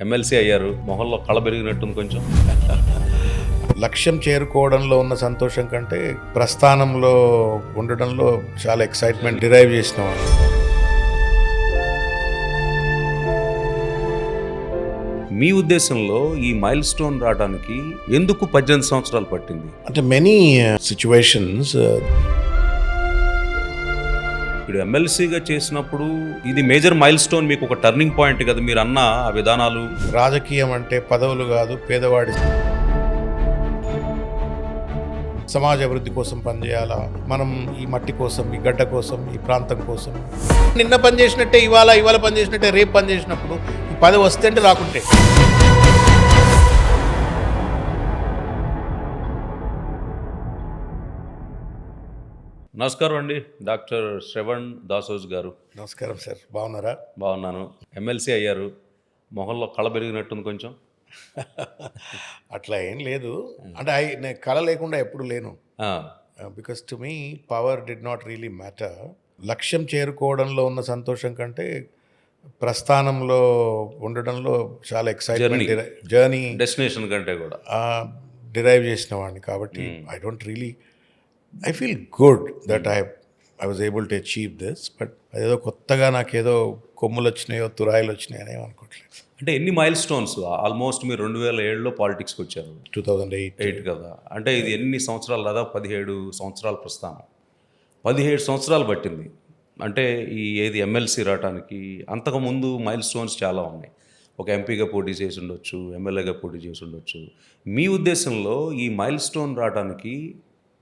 MLC అయ్యారు, మొహంలో కళ పెరిగినట్టుంది కొంచెం. లక్ష్యం చేరుకోవడంలో ఉన్న సంతోషం కంటే ప్రస్థానంలో ఉండడంలో చాలా ఎక్సైట్మెంట్ డిరైవ్ చేసిన వాళ్ళు. మీ ఉద్దేశంలో ఈ మైల్ స్టోన్ రావడానికి ఎందుకు 18 సంవత్సరాలు పట్టింది? అంటే మెనీ సిచ్యువేషన్స్. ఇప్పుడు ఎమ్మెల్సీగా చేసినప్పుడు ఇది మేజర్ మైల్ స్టోన్, మీకు ఒక టర్నింగ్ పాయింట్ కదా. మీరు అన్న ఆ విధానాలు. రాజకీయం అంటే పదవులు కాదు, పేదవాడి సమాజ అభివృద్ధి కోసం పనిచేయాలా, మనం ఈ మట్టి కోసం, ఈ గడ్డ కోసం, ఈ ప్రాంతం కోసం. నిన్న పనిచేసినట్టే ఇవాళ పనిచేసినట్టే రేపు పనిచేసినప్పుడు ఈ పదవి వస్తే అంటే రాకుంటే. నమస్కారం అండి, డాక్టర్ శ్రవణ్ దాసోజ్ గారు. నమస్కారం సార్, బాగున్నారా? బాగున్నాను. ఎమ్మెల్సీ అయ్యారు, మొహంలో కళ పెరిగినట్టుంది కొంచెం. అట్లా ఏం లేదు. అంటే నేను కళ లేకుండా ఎప్పుడు లేను. Because to me power did not really matter. లక్ష్యం చేరుకోవడంలో ఉన్న సంతోషం కంటే ప్రస్థానంలో ఉండడంలో చాలా ఎక్సైట్మెంట్, జర్నీ, డెస్టినేషన్ కంటే కూడా డిరైవ్ చేసిన వాడిని. కాబట్టి I don't really I feel good that I was able to achieve this. But అదేదో కొత్తగా నాకేదో కొమ్ములు వచ్చినాయో తురాయిలు వచ్చినాయో అని అనుకోవట్లేదు. అంటే ఎన్ని మైల్ స్టోన్స్? ఆల్మోస్ట్ మీరు 2007లో పాలిటిక్స్కి వచ్చారు, 2008 కదా. అంటే ఇది ఎన్ని సంవత్సరాలు? దాదాపు 17 సంవత్సరాల ప్రస్థానం. 17 సంవత్సరాలు పట్టింది. అంటే ఏది ఎమ్మెల్సీ రావడానికి అంతకుముందు మైల్ స్టోన్స్ చాలా ఉన్నాయి. ఒక ఎంపీగా పోటీ చేసి ఉండొచ్చు, ఎమ్మెల్యేగా పోటీ చేసి ఉండొచ్చు. మీ ఉద్దేశంలో ఈ మైల్ స్టోన్ రావడానికి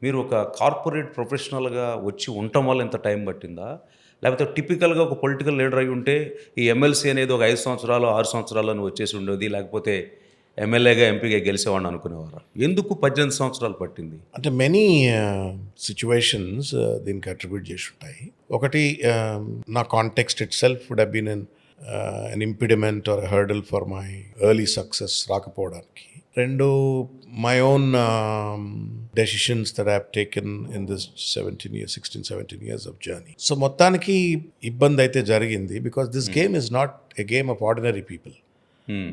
మీరు ఒక కార్పొరేట్ ప్రొఫెషనల్గా వచ్చి ఉండటం వల్ల ఎంత టైం పట్టిందా, లేకపోతే టిపికల్గా ఒక పొలిటికల్ లీడర్ అయి ఉంటే ఈ ఎమ్మెల్సీ అనేది ఒక 5 సంవత్సరాలు 6 సంవత్సరాలను వచ్చేసి ఉండేది, లేకపోతే ఎమ్మెల్యేగా ఎంపీగా గెలిచేవాడిని అనుకునేవారు? ఎందుకు 18 సంవత్సరాలు పట్టింది? అంటే మెనీ సిచ్యువేషన్స్ దీనికి అట్రిబ్యూట్ చేసి ఉంటాయి. ఒకటి, నా context itself would have been an impediment or a hurdle for my early success రాకపోవడానికి. రెండు, my own decisions that I have taken in this 16-17 years of journey. So మొత్తానికి ఇబ్బంది అయితే జరిగింది, because this game is not a game of ordinary people.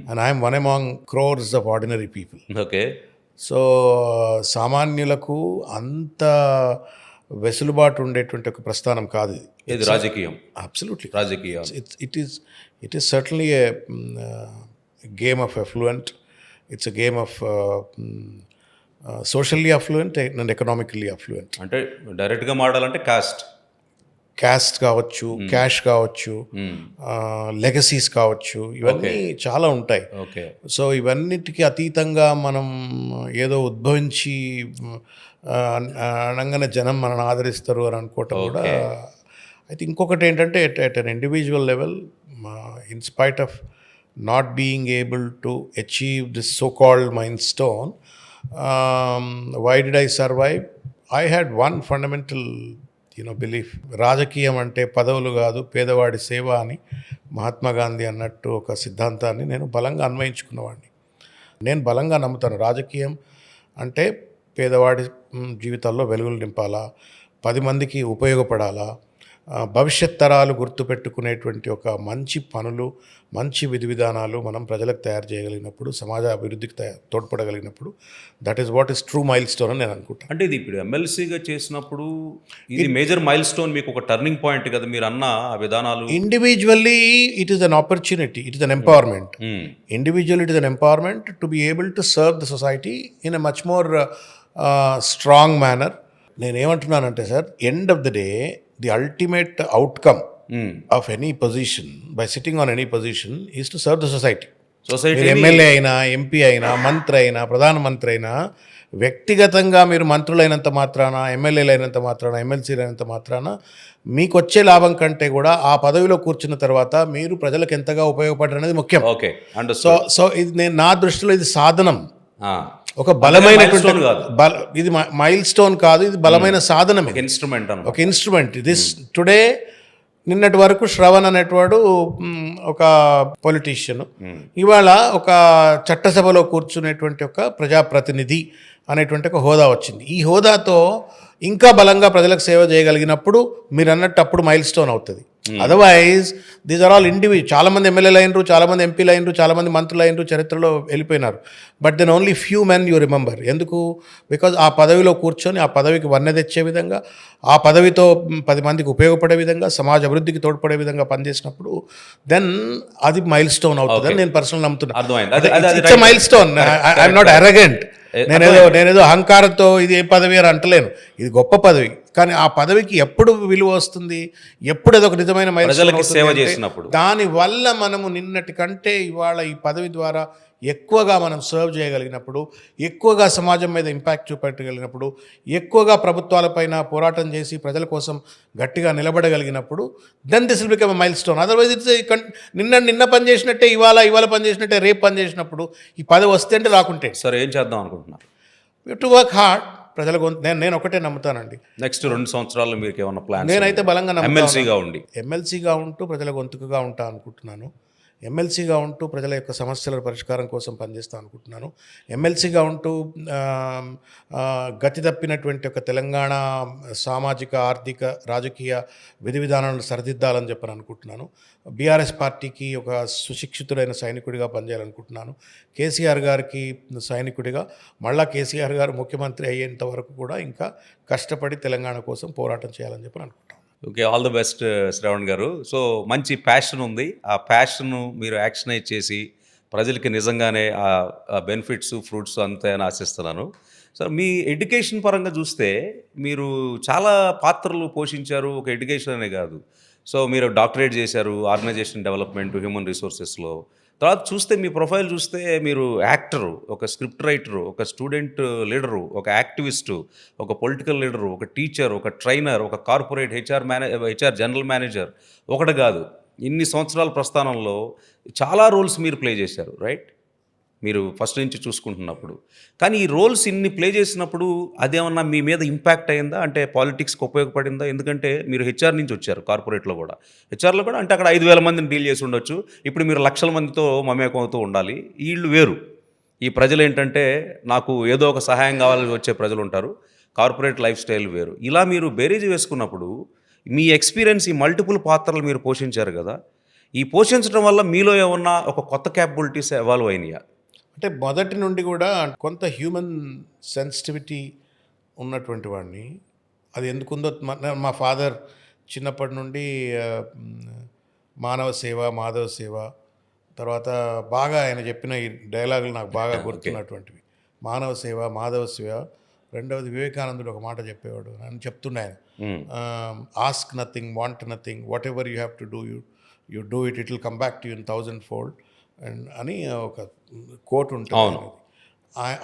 And I am one among crores of ordinary people. Okay. So సామాన్యులకు అంత వెసులుబాటు ఉండేటువంటి ఒక ప్రస్థానం కాదు ఇది రాజకీయం. అబ్సల్యూట్లీ రాజకీయం. It is certainly A game of affluent. It's a game of socially affluent and economically affluent. అంటే డైరెక్ట్గా మాట్లాడాలంటే క్యాస్ట్ కావచ్చు, క్యాష్ కావచ్చు, లెగసీస్ కావచ్చు, ఇవన్నీ చాలా ఉంటాయి. సో ఇవన్నిటికీ అతీతంగా మనం ఏదో ఉద్భవించి అనగానే జనం మనల్ని ఆదరిస్తారు అని అనుకోవటం కూడా. అయితే ఇంకొకటి ఏంటంటే at an individual level, in spite of not being able to achieve this so called milestone, why did I survive? I had one fundamental belief. రాజకీయం అంటే పదవులు కాదు, పేదవాడి సేవ అని మహాత్మా గాంధీ అన్నట్టు ఒక సిద్ధాంతాన్ని నేను బలంగా అన్వయించుకున్నవాడిని. నేను బలంగా నమ్ముతాను, రాజకీయం అంటే పేదవాడి జీవితాల్లో వెలుగులు నింపాలా, 10 మందికి ఉపయోగపడాలా, భవిష్యత్ తరాలు గుర్తుపెట్టుకునేటువంటి ఒక మంచి పనులు, మంచి విధి విధానాలు మనం ప్రజలకు తయారు చేయగలిగినప్పుడు, సమాజ అభివృద్ధికి తోడ్పడగలిగినప్పుడు, that is what is true milestone అని నేను అనుకుంటాను. అంటే ఇది ఇప్పుడు ఎమ్మెల్సీగా చేసినప్పుడు ఇది మేజర్ మైల్ స్టోన్, మీకు ఒక టర్నింగ్ పాయింట్ కదా. మీరు అన్న ఆ విధానాలు. Individually it is an opportunity, it is an empowerment. Individual it is an empowerment to be able to serve the society in a much more strong manner. నేనేమంటున్నానంటే sir, end of the day the ultimate outcome of any position, by sitting on any position, is to serve the society. మీరు MLA అయినా, MP అయినా, మంత్రి అయినా, ప్రధానమంత్రి అయినా, వ్యక్తిగతంగా మీరు మంత్రులైనంత మాత్రాన, ఎమ్మెల్యేలు అయినంత మాత్రాన, ఎమ్మెల్సీలు అయినంత మాత్రాన మీకు వచ్చే లాభం కంటే కూడా ఆ పదవిలో కూర్చున్న తర్వాత మీరు ప్రజలకు ఎంతగా ఉపయోగపడరు అనేది ముఖ్యం. సో ఇది నా దృష్టిలో ఇది సాధనం, ఒక బలమైనటువంటి ఇది మైల్ స్టోన్ కాదు, ఇది బలమైన సాధనం, ఒక ఇన్స్ట్రుమెంట్. దిస్ టుడే, నిన్నటి వరకు శ్రవణ్ అనేటవాడు ఒక పొలిటీషియన్, ఇవాళ ఒక చట్టసభలో కూర్చునేటువంటి ఒక ప్రజాప్రతినిధి అనేటువంటి ఒక హోదా వచ్చింది. ఈ హోదాతో ఇంకా బలంగా ప్రజలకు సేవ చేయగలిగినప్పుడు మీరు అన్నట్టు అప్పుడు మైల్ స్టోన్ అవుతుంది. Otherwise these are all individual. చాలామంది ఎమ్మెల్యేలు అయినరు, చాలామంది ఎంపీలు అయినరు, చాలామంది మంత్రులు అయినరు, చరిత్రలో వెళ్ళిపోయినారు. But then only few men you remember. ఎందుకు? బికాజ్ ఆ పదవిలో కూర్చొని ఆ పదవికి వన్నె తెచ్చే విధంగా, ఆ పదవితో 10 మందికి ఉపయోగపడే విధంగా, సమాజ అభివృద్ధికి తోడ్పడే విధంగా పనిచేసినప్పుడు దెన్ అది మైల్ స్టోన్ అవుతుందని నేను పర్సనల్ నమ్ముతున్నాను. అర్థమైంది. It's mile stone. I'm not arrogant. నేనేదో అహంకారంతో ఇది ఏ పదవి అని అంటలేను. ఇది గొప్ప పదవి. కానీ ఆ పదవికి ఎప్పుడు విలువ వస్తుంది, ఎప్పుడు అదొక నిజమైన మైల్ స్టోన్ ప్రజలకి సేవ అవుతుంది అంటే చేసినప్పుడు. దానివల్ల మనము నిన్నటి కంటే ఇవాళ ఈ పదవి ద్వారా ఎక్కువగా మనం సర్వ్ చేయగలిగినప్పుడు, ఎక్కువగా సమాజం మీద ఇంపాక్ట్ చూపెట్టగలిగినప్పుడు, ఎక్కువగా ప్రభుత్వాలపైన పోరాటం చేసి ప్రజల కోసం గట్టిగా నిలబడగలిగినప్పుడు then this will become a milestone. Otherwise it's నిన్న పని చేసినట్టే ఇవాళ పని చేసినట్టే రేపు పని చేసినప్పుడు ఈ పదవి వస్తే అంటే రాకుంటే సరే, ఏం చేద్దాం అనుకుంటున్నారు? You to work hard. ప్రజల నేను ఒకటే నమ్ముతానండి. నెక్స్ట్ 2 సంవత్సరాలు మీకు ఏమన్నా ప్లాన్? నేనైతే బలంగా ఎమ్మెల్సీగా ఉండి ఎమ్మెల్సీగా ఉంటూ ప్రజల గొంతుకుగా ఉంటా అనుకుంటున్నాను. ఎమ్మెల్సీగా ఉంటూ ప్రజల యొక్క సమస్యల పరిష్కారం కోసం పనిచేస్తా అనుకుంటున్నాను. ఎమ్మెల్సీగా ఉంటూ గతి తప్పినటువంటి ఒక తెలంగాణ సామాజిక, ఆర్థిక, రాజకీయ విధి విధానాలను సరిదిద్దాలని చెప్పని అనుకుంటున్నాను. బీఆర్ఎస్ పార్టీకి ఒక సుశిక్షితుడైన సైనికుడిగా పనిచేయాలనుకుంటున్నాను. కేసీఆర్ గారికి సైనికుడిగా, మళ్ళా కేసీఆర్ గారు ముఖ్యమంత్రి అయ్యేంత వరకు కూడా ఇంకా కష్టపడి తెలంగాణ కోసం పోరాటం చేయాలని చెప్పని అనుకుంటాను. Okay, all the best Shravan గారు. సో మంచి ప్యాషన్ ఉంది. ఆ ప్యాషన్ను మీరు యాక్షనైజ్ చేసి ప్రజలకి నిజంగానే ఆ బెనిఫిట్స్, ఫ్రూట్స్ అంతాయని ఆశిస్తున్నాను. సో మీ ఎడ్యుకేషన్ పరంగా చూస్తే మీరు చాలా పాత్రలు పోషించారు. ఒక ఎడ్యుకేషన్ అనే కాదు. సో మీరు డాక్టరేట్ చేశారు ఆర్గనైజేషన్ డెవలప్మెంట్, హ్యూమన్ రిసోర్సెస్లో. తర్వాత చూస్తే మీ ప్రొఫైల్ చూస్తే మీరు యాక్టరు, ఒక స్క్రిప్ట్ రైటరు, ఒక స్టూడెంట్ లీడరు, ఒక యాక్టివిస్టు, ఒక పొలిటికల్ లీడరు, ఒక టీచర్, ఒక ట్రైనర్, ఒక కార్పొరేట్ హెచ్ఆర్ జనరల్ మేనేజర్. ఒకటి కాదు, ఇన్ని సంవత్సరాల ప్రస్థానంలో చాలా రోల్స్ మీరు ప్లే చేశారు, రైట్? మీరు ఫస్ట్ నుంచి చూసుకుంటున్నప్పుడు. కానీ ఈ రోల్స్ ఇన్ని ప్లే చేసినప్పుడు అదేమన్నా మీ మీద ఇంపాక్ట్ అయిందా? అంటే పాలిటిక్స్కి ఉపయోగపడిందా? ఎందుకంటే మీరు హెచ్ఆర్ నుంచి వచ్చారు, కార్పొరేట్లో కూడా. హెచ్ఆర్లో కూడా అంటే అక్కడ 5,000 మందిని డీల్ చేసి ఉండొచ్చు. ఇప్పుడు మీరు లక్షల మందితో మమేకం అవుతూ ఉండాలి. వీళ్ళు వేరు. ఈ ప్రజలు ఏంటంటే నాకు ఏదో ఒక సహాయం కావాలని వచ్చే ప్రజలు ఉంటారు. కార్పొరేట్ లైఫ్ స్టైల్ వేరు. ఇలా మీరు బేరీజ్ వేసుకున్నప్పుడు మీ ఎక్స్పీరియన్స్, ఈ మల్టిపుల్ పాత్రలు మీరు పోషించారు కదా, ఈ పోషించడం వల్ల మీలో ఏమన్నా ఒక కొత్త క్యాపబిలిటీస్ ఎవాల్వ్ అయినాయా? అంటే మొదటి నుండి కూడా కొంత హ్యూమన్ సెన్సిటివిటీ ఉన్నటువంటి వాడిని. అది ఎందుకుందో మా ఫాదర్ చిన్నప్పటి నుండి మానవ సేవ, మాధవ సేవ, తర్వాత బాగా ఆయన చెప్పిన ఈ డైలాగులు నాకు బాగా గుర్తున్నటువంటివి. మానవ సేవ, మాధవ సేవ. రెండవది వివేకానందుడు ఒక మాట చెప్పేవాడు, అని చెప్తుండే ఆయన, ask nothing, want nothing, what ever you have to do you do it will come back to you in 1000-fold అని ఒక కోట్ ఉంటుంది.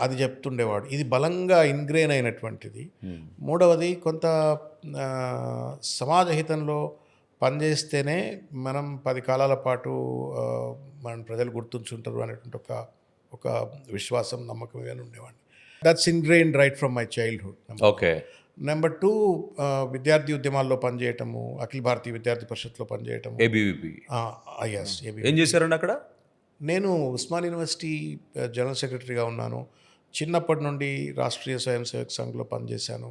అది చెప్తుండేవాడు. ఇది బలంగా ఇన్గ్రెయిన్ అయినటువంటిది. మూడవది కొంత సమాజ హితంలో పనిచేస్తేనే మనం 10 కాలాల పాటు మన ప్రజలు గుర్తుంచుంటారు అనేటువంటి ఒక విశ్వాసం, నమ్మకం ఏమైనా ఉండేవాడిని. That's ingrained right from my childhood. Okay. Number 2, విద్యార్థి ఉద్యమాల్లో పనిచేయటము, అఖిల భారతీయ విద్యార్థి పరిషత్లో పనిచేయటము. ఏబీవీపీ. ఎస్, ఏం చేశారండి అక్కడ? నేను ఉస్మాన్ యూనివర్సిటీ జనరల్ సెక్రటరీగా ఉన్నాను. చిన్నప్పటి నుండి రాష్ట్రీయ స్వయం సేవక్ సంఘ్లో పనిచేశాను.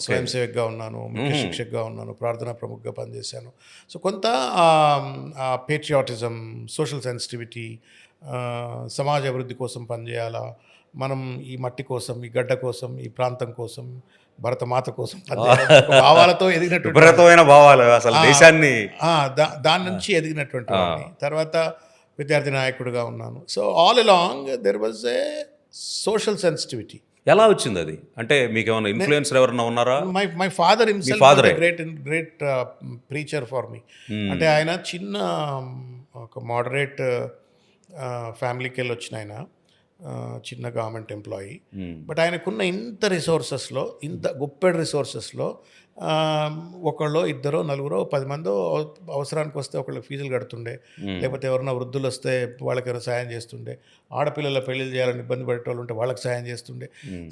స్వయం సేవక్గా ఉన్నాను, ముఖ్య శిక్షక్గా ఉన్నాను, ప్రార్థనా ప్రముఖగా పనిచేశాను. సో కొంత పేట్రియాటిజం, సోషల్ సెన్సిటివిటీ, సమాజ అభివృద్ధి కోసం పనిచేయాలా, మనం ఈ మట్టి కోసం, ఈ గడ్డ కోసం, ఈ ప్రాంతం కోసం, భరతమాత కోసం భావాలతో ఎదిగినటువంటి భావాలు, అసలు దేశాన్ని దాని నుంచి ఎదిగినటువంటి వాడిని. తర్వాత విద్యార్థి నాయకుడిగా ఉన్నాను. So all along there was a social sensitivity. ఎలా వచ్చింది అది? అంటే మీకు ఏమైనా ఇన్ఫ్లుయెన్సర్ ఎవరైనా ఉన్నారా? My father himself great preacher for me. అంటే ఆయన చిన్న ఒక మోడరేట్ ఫ్యామిలీకి వెళ్ళి వచ్చిన ఆయన, చిన్న గవర్నమెంట్ ఎంప్లాయీ. బట్ ఆయనకున్న ఇంత రిసోర్సెస్లో, ఇంత గొప్ప రిసోర్సెస్లో ఒకళ్ళు, ఇద్దరో, నలుగురో, 10 మందో అవసరానికి వస్తే ఒకళ్ళకి ఫీజులు కడుతుండే, లేకపోతే ఎవరైనా వృద్ధులు వస్తే వాళ్ళకి ఎవరైనా సాయం చేస్తుండే, ఆడపిల్లల పెళ్ళిళ్ళు చేయాలని ఇబ్బంది పడేటోళ్ళు ఉంటే వాళ్ళకి సాయం చేస్తుండే.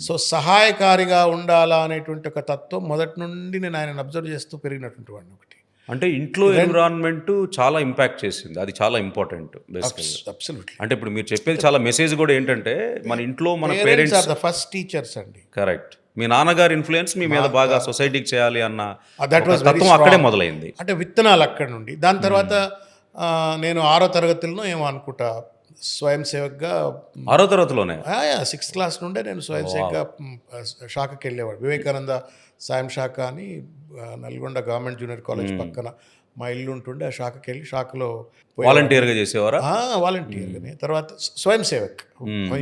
సో సహాయకారిగా ఉండాలా అనేటువంటి ఒక తత్వం మొదటి నుండి నేను ఆయనను అబ్జర్వ్ చేస్తూ పెరిగినటువంటి వాడిని. ఒకటి అంటే ఇంట్లో ఎన్విరాన్మెంట్ చాలా ఇంపాక్ట్ చేసింది. అది చాలా ఇంపార్టెంట్ బేసికల్లీ. అబ్సల్యూట్లీ. అంటే ఇప్పుడు మీరు చెప్పేది చాలా మెసేజ్ కూడా ఏంటంటే మన ఇంట్లో మన పేరెంట్స్ ద ఫస్ట్ టీచర్స్ అండి. కరెక్ట్. మీ నాన్నగారి ఇన్ఫ్లుయెన్స్ మీ మీద బాగా సొసైటీకి చేయాలి అన్న that ఒక was very తత్వం అక్కడే strong. మొదలైంది. అంటే విత్తనాలు అక్కడి నుండి. దాని తర్వాత నేను 6వ తరగతిలో ఏమో అనుకుంటా స్వయం సేవక్గా 6వ తరగతిలోనే 6th క్లాస్ నుండే నేను స్వయం సేవక్గా శాఖకి వెళ్ళేవాడు. వివేకానంద సాయం శాఖ అని నల్గొండ గవర్నమెంట్ జూనియర్ కాలేజ్ పక్కన మా ఇల్లు ఉంటుండే. ఆ శాఖకి వెళ్ళి శాఖలో వాలంటీర్గా చేసేవారా? వాలంటీర్గానే. తర్వాత స్వయం Sevak,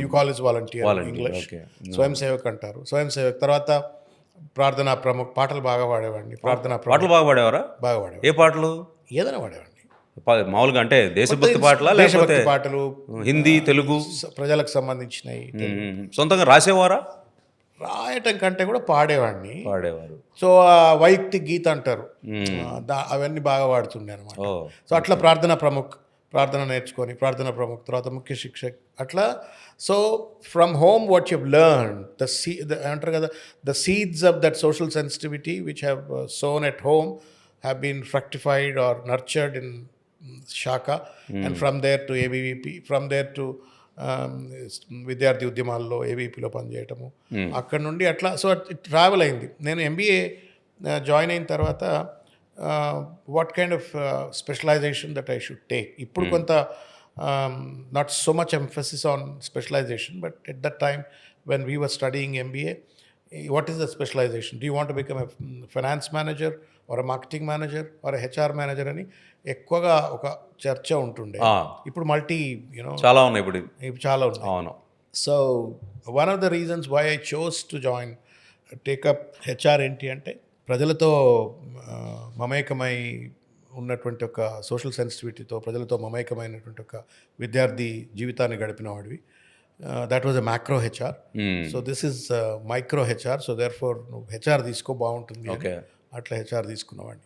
you college volunteer English, okay. స్వయం సేవక్ అంటారు. స్వయం సేవక్ తర్వాత ప్రార్థనా ప్రముఖ్, పాటలు బాగా పాడేవాడిని. ప్రార్థనా ప్రముఖ్ పాటలు బాగా పాడేవారా? బాగా పాడేవాడిని. ఏ పాటలు? ఏదైనా పాడేవాడిని. మామూలుగా అంటే దేశభక్తి పాటలా లేకపోతే దేశభక్తి పాటలు, హిందీ, తెలుగు? ప్రజలకు సంబంధించినవి. సొంతంగా రాసేవారా? రాయటం కంటే కూడా పాడేవాడిని. పాడేవారు. సో వైయక్తిక గీత అంటారు, అవన్నీ బాగా వాడుతుండే అనమాట. ఓ సో అట్లా ప్రార్థనా ప్రముఖ్, ప్రార్థన నేర్చుకొని ప్రార్థనా ప్రముఖ్, తర్వాత ముఖ్య శిక్షక్ అట్లా. So from home what you learn అంటారు కదా, the seeds of that social sensitivity which have sown at home have been fructified or nurtured in శాఖ, and from there to ABVP, from there to విద్యార్థి ఉద్యమాల్లో ఏబీపీలో పనిచేయటము, అక్కడ నుండి అట్లా. So travel అయింది. నేను ఎంబీఏ జాయిన్ అయిన తర్వాత what kind of specialisation that I should take. ఇప్పుడు కొంత not so much emphasis on specialisation, but at that time when we were studying MBA, what is the specialisation? Do you want to become a finance manager or a marketing manager or a HR manager అని ఎక్కువగా ఒక చర్చ ఉంటుండే. ఇప్పుడు multi you know చాలా ఉన్నాయి ఇప్పుడు. చాలా ఉన్నాయి. అవును. So one of the reasons why I chose to join take up HR ఏంటి అంటే, ప్రజలతో మమేకమై ఉన్నటువంటి ఒక సోషల్ సెన్సిటివిటీతో ప్రజలతో మమేకమైనటువంటి ఒక విద్యార్థి జీవితాన్ని గడిపిన వాడివి. That was a macro HR. So this is micro HR. So therefore నువ్వు హెచ్ఆర్ తీసుకో బాగుంటుంది. ఓకే. అట్లా హెచ్ఆర్ తీసుకున్నవాడిని.